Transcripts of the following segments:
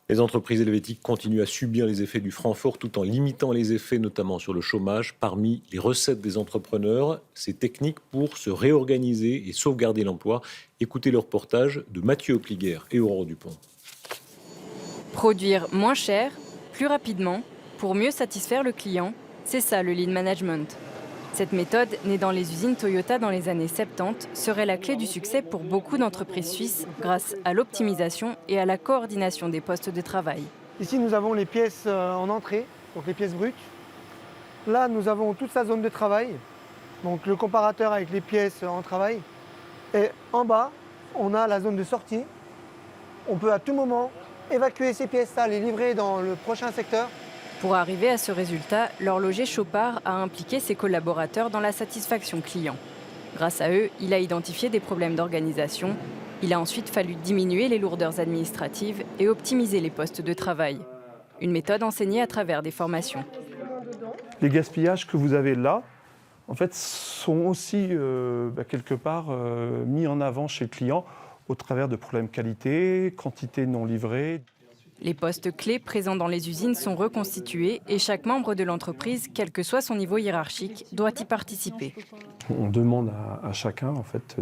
Les entreprises helvétiques continuent à subir les effets du franc fort tout en limitant les effets, notamment sur le chômage. Parmi les recettes des entrepreneurs, ces techniques pour se réorganiser et sauvegarder l'emploi. Écoutez le reportage de Mathieu Opliger et Aurore Dupont. Produire moins cher, plus rapidement, pour mieux satisfaire le client, c'est ça le lean management. Cette méthode, née dans les usines Toyota dans les années 70, serait la clé du succès pour beaucoup d'entreprises suisses grâce à l'optimisation et à la coordination des postes de travail. Ici, nous avons les pièces en entrée, donc les pièces brutes. Là, nous avons toute sa zone de travail, donc le comparateur avec les pièces en travail. Et en bas, on a la zone de sortie. On peut à tout moment évacuer ces pièces-là, les livrer dans le prochain secteur. Pour arriver à ce résultat, l'horloger Chopard a impliqué ses collaborateurs dans la satisfaction client. Grâce à eux, il a identifié des problèmes d'organisation. Il a ensuite fallu diminuer les lourdeurs administratives et optimiser les postes de travail. Une méthode enseignée à travers des formations. Les gaspillages que vous avez là, en fait, sont aussi quelque part mis en avant chez le client au travers de problèmes qualité, quantité non livrée. Les postes clés présents dans les usines sont reconstitués et chaque membre de l'entreprise, quel que soit son niveau hiérarchique, doit y participer. On demande à chacun en fait,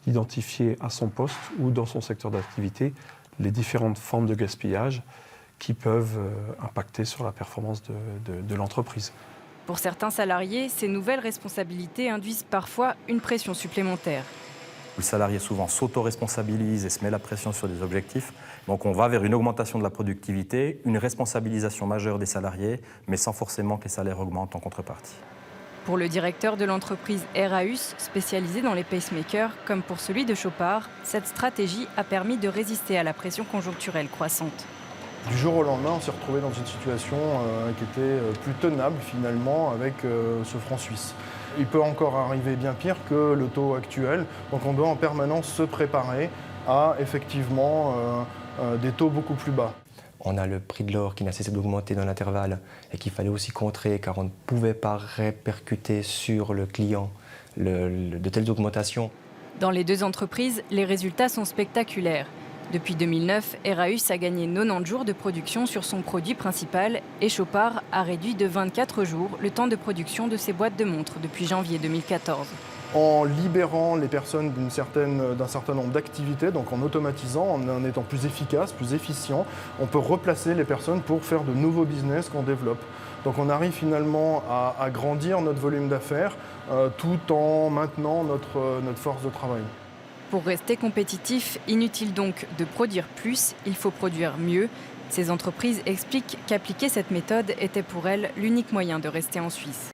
d'identifier à son poste ou dans son secteur d'activité les différentes formes de gaspillage qui peuvent impacter sur la performance de l'entreprise. Pour certains salariés, ces nouvelles responsabilités induisent parfois une pression supplémentaire. Le salarié souvent s'auto-responsabilise et se met la pression sur des objectifs. Donc on va vers une augmentation de la productivité, une responsabilisation majeure des salariés, mais sans forcément que les salaires augmentent en contrepartie. Pour le directeur de l'entreprise Eraeus, spécialisé dans les pacemakers, comme pour celui de Chopard, cette stratégie a permis de résister à la pression conjoncturelle croissante. Du jour au lendemain, on s'est retrouvé dans une situation qui était plus tenable finalement avec ce franc suisse. Il peut encore arriver bien pire que le taux actuel, donc on doit en permanence se préparer à effectivement des taux beaucoup plus bas. On a le prix de l'or qui n'a cessé d'augmenter dans l'intervalle et qu'il fallait aussi contrer car on ne pouvait pas répercuter sur le client de telles augmentations. Dans les deux entreprises, les résultats sont spectaculaires. Depuis 2009, Eraeus a gagné 90 jours de production sur son produit principal et Chopard a réduit de 24 jours le temps de production de ses boîtes de montres depuis janvier 2014. En libérant les personnes d'un certain nombre d'activités, donc en automatisant, en étant plus efficace, plus efficient, on peut replacer les personnes pour faire de nouveaux business qu'on développe. Donc on arrive finalement à grandir notre volume d'affaires tout en maintenant notre force de travail. Pour rester compétitif, inutile donc de produire plus, il faut produire mieux. Ces entreprises expliquent qu'appliquer cette méthode était pour elles l'unique moyen de rester en Suisse.